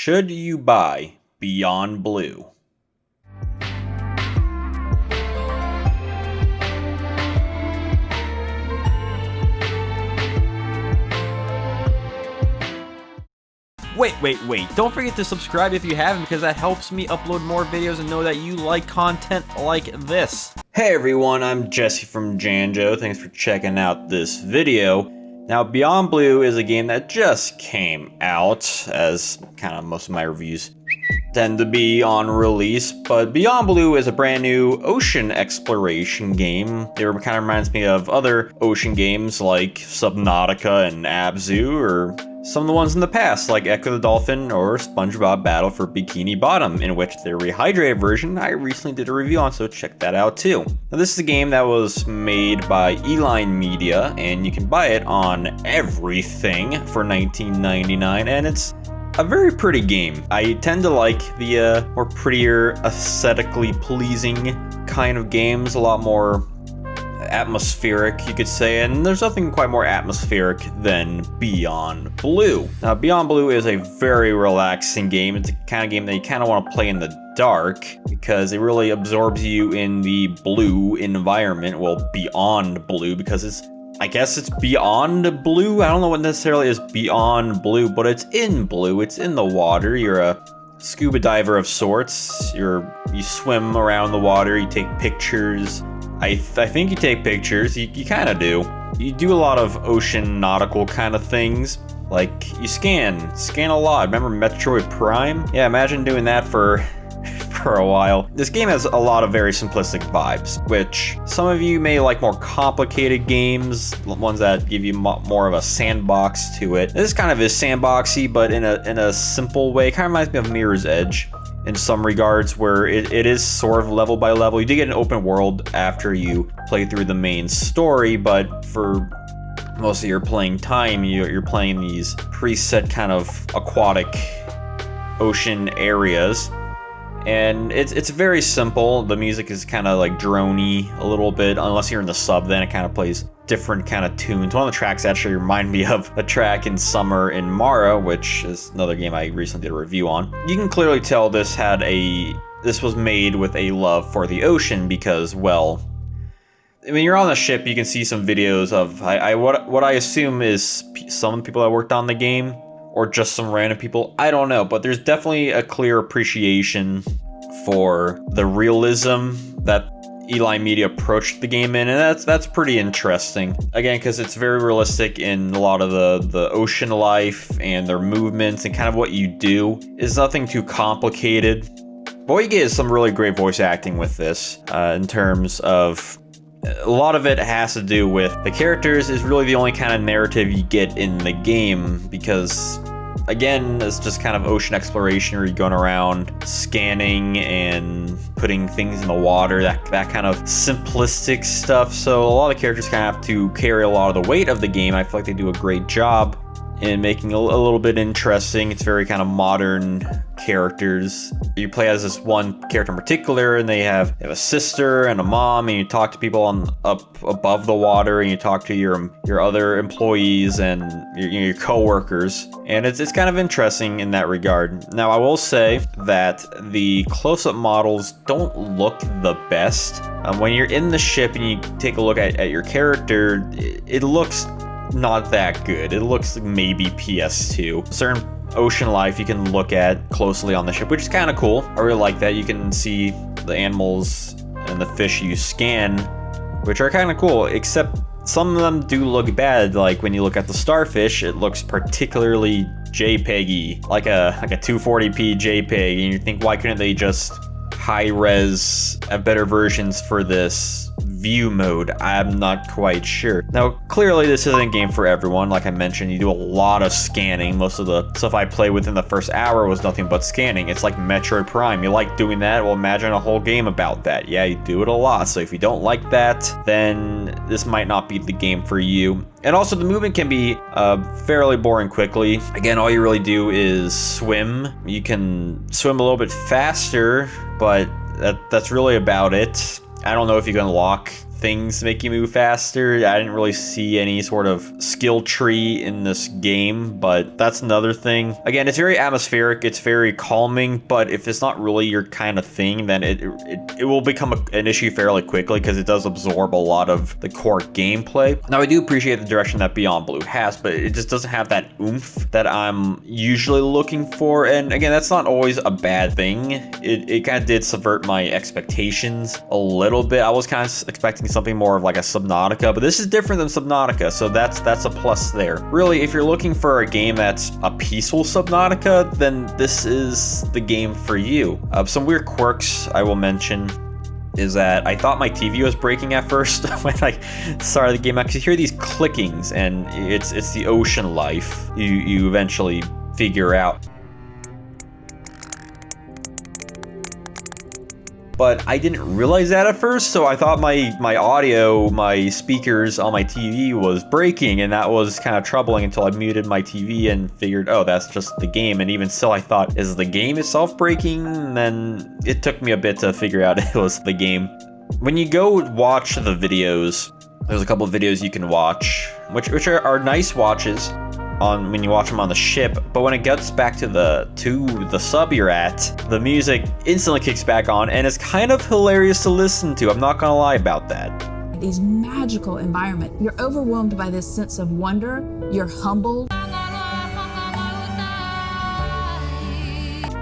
Should you buy Beyond Blue? Wait, don't forget to subscribe if you haven't, because that helps me upload more videos and know that you like content like this. Hey everyone, I'm Jesse from Janjo. Thanks for checking out this video. Now, Beyond Blue is a game that just came out, as kind of most of my reviews tend to be on release, but Beyond Blue is a brand new ocean exploration game. It kind of reminds me of other ocean games like Subnautica and Abzu, or some of the ones in the past like Echo the Dolphin or SpongeBob Battle for Bikini Bottom, in which the rehydrated version I recently did a review on, so check that out too. Now, this is a game that was made by Eline Media, and you can buy it on everything for $19.99, and it's a very pretty game. I tend to like the more prettier, aesthetically pleasing kind of games, a lot more atmospheric, you could say, and there's nothing quite more atmospheric than Beyond Blue. Now, Beyond Blue is a very relaxing game. It's a kind of game that you kind of want to play in the dark, because it really absorbs you in the blue environment. Well, beyond blue, because I guess it's beyond blue. I don't know what necessarily is beyond blue, but it's in blue. It's in the water. You're a scuba diver of sorts. You swim around the water. You take pictures. I think you take pictures. You kind of do. You do a lot of ocean nautical kind of things. Like, you scan a lot. Remember Metroid Prime? Yeah, imagine doing that for a while. This game has a lot of very simplistic vibes, which some of you may like more complicated games, ones that give you more of a sandbox to it. This kind of is sandboxy, but in a simple way. It kind of reminds me of Mirror's Edge in some regards, where it is sort of level by level. You do get an open world after you play through the main story, but for most of your playing time, you're playing these preset kind of aquatic ocean areas. And it's very simple. The music is kind of like droney a little bit, unless you're in the sub, then it kind of plays different kind of tunes. One of the tracks actually remind me of a track in Summer in Mara, which is another game I recently did a review on. You can clearly tell this was made with a love for the ocean, because, well, when you're on the ship, you can see some videos of what I assume is some people that worked on the game, or just some random people, I don't know, but there's definitely a clear appreciation for the realism that Eline Media approached the game in, and that's pretty interesting. Again, because it's very realistic in a lot of the ocean life and their movements, and kind of what you do is nothing too complicated. But what you get is some really great voice acting with this, in terms of a lot of it has to do with the characters. Is really the only kind of narrative you get in the game, because again, it's just kind of ocean exploration where you're going around scanning and putting things in the water, that kind of simplistic stuff. So a lot of the characters kind of have to carry a lot of the weight of the game. I feel like they do a great job in making it a little bit interesting. It's very kind of modern characters. You play as this one character in particular, and they have a sister and a mom, and you talk to people up above the water, and you talk to your other employees and your co-workers, and it's kind of interesting in that regard. Now, I will say that the close-up models don't look the best. When you're in the ship and you take a look at your character, it looks not that good. It looks like maybe PS2. Certain ocean life you can look at closely on the ship, which is kind of cool. I really like that. You can see the animals and the fish you scan, which are kind of cool, except some of them do look bad. Like when you look at the starfish, it looks particularly JPEG-y, like a 240p JPEG, and you think, why couldn't they just high-res better versions for this view mode? I'm not quite sure. Now, clearly this isn't a game for everyone. Like I mentioned, you do a lot of scanning. Most of the stuff I played within the first hour was nothing but scanning. It's like Metroid Prime. You like doing that? Well, imagine a whole game about that. Yeah, you do it a lot. So if you don't like that, then this might not be the game for you. And also, the movement can be fairly boring quickly. Again, all you really do is swim. You can swim a little bit faster, but that's really about it. I don't know if you can unlock things make you move faster. I didn't really see any sort of skill tree in this game, but that's another thing. Again, it's very atmospheric, it's very calming, but if it's not really your kind of thing, then it will become an issue fairly quickly because it does absorb a lot of the core gameplay. Now, I do appreciate the direction that Beyond Blue has, but it just doesn't have that oomph that I'm usually looking for. And again, that's not always a bad thing. It kind of did subvert my expectations a little bit. I was kind of expecting something more of like a Subnautica, but this is different than Subnautica, so that's a plus there. Really, if you're looking for a game that's a peaceful Subnautica, then this is the game for you. Some weird quirks I will mention is that I thought my TV was breaking at first when I started the game, because you hear these clickings, and it's the ocean life you eventually figure out. But I didn't realize that at first, so I thought my audio, my speakers on my TV was breaking, and that was kind of troubling until I muted my TV and figured, oh, that's just the game. And even still, I thought, is the game itself breaking? And then it took me a bit to figure out it was the game. When you go watch the videos, there's a couple of videos you can watch, which are nice watches when you watch them on the ship, but when it gets back to the sub you're at, the music instantly kicks back on, and it's kind of hilarious to listen to. I'm not gonna lie about that. These magical environment, you're overwhelmed by this sense of wonder, you're humbled.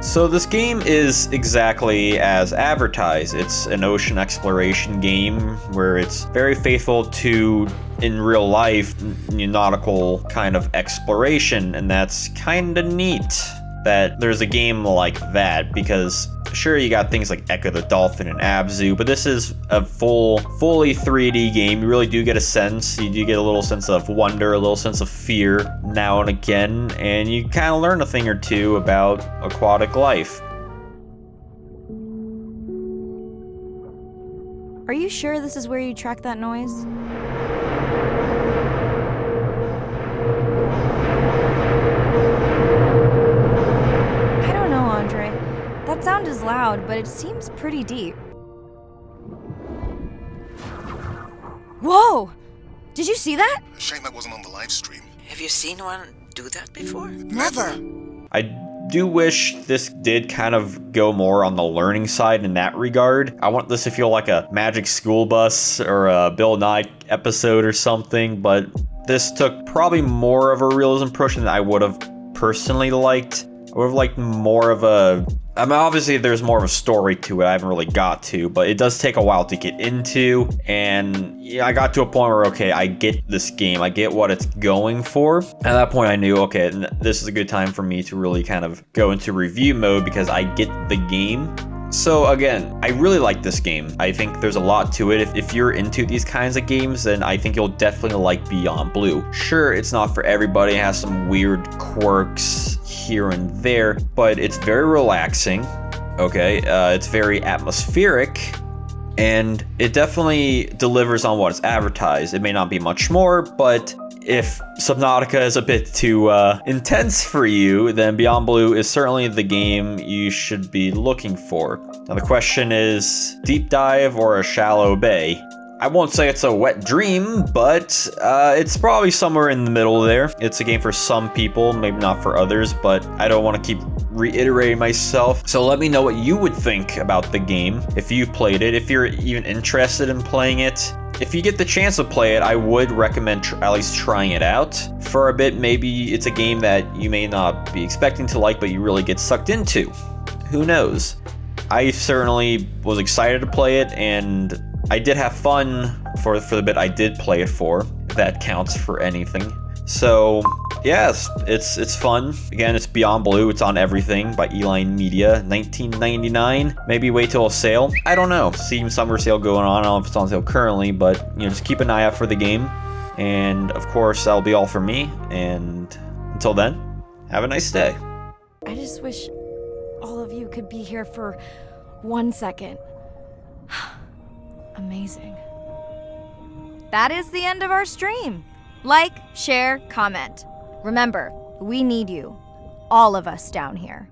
So this game is exactly as advertised. It's an ocean exploration game where it's very faithful to, in real life, nautical kind of exploration, and that's kind of neat that there's a game like that, because sure, you got things like Echo the Dolphin and Abzu, but this is a fully 3D game. You really do get a sense, you do get a little sense of wonder, a little sense of fear now and again, and you kind of learn a thing or two about aquatic life. Are you sure this is where you track that noise? That sound is loud, but it seems pretty deep. Whoa! Did you see that? Shame that wasn't on the live stream. Have you seen one do that before? Never. I do wish this did kind of go more on the learning side in that regard. I want this to feel like a Magic School Bus or a Bill Nye episode or something, but this took probably more of a realism approach than I would have personally liked. I would have liked more of a... I mean, obviously there's more of a story to it I haven't really got to, but it does take a while to get into, and yeah, I got to a point where, okay, I get this game, I get what it's going for. At that point I knew, okay, this is a good time for me to really kind of go into review mode because I get the game. So again, I really like this game. I think there's a lot to it. If you're into these kinds of games, then I think you'll definitely like Beyond Blue. Sure, it's not for everybody. It has some weird quirks here and there, but it's very relaxing. Okay, it's very atmospheric, and it definitely delivers on what it's advertised. It may not be much more, but if Subnautica is a bit too intense for you, then Beyond Blue is certainly the game you should be looking for. Now the question is, deep dive or a shallow bay? I won't say it's a wet dream, but it's probably somewhere in the middle there. It's a game for some people, maybe not for others, but I don't want to keep reiterating myself. So let me know what you would think about the game if you've played it, if you're even interested in playing it. If you get the chance to play it, I would recommend at least trying it out for a bit. Maybe it's a game that you may not be expecting to like, but you really get sucked into. Who knows? I certainly was excited to play it, and I did have fun for the bit I did play it for, if that counts for anything. So, yes, it's fun. Again, it's Beyond Blue. It's on everything by Eline Media. $19.99. Maybe wait till a sale. I don't know. Steam summer sale going on. I don't know if it's on sale currently, but just keep an eye out for the game. And of course, that'll be all for me. And until then, have a nice day. I just wish all of you could be here for 1 second. Amazing. That is the end of our stream. Like, share, comment. Remember, we need you. All of us down here.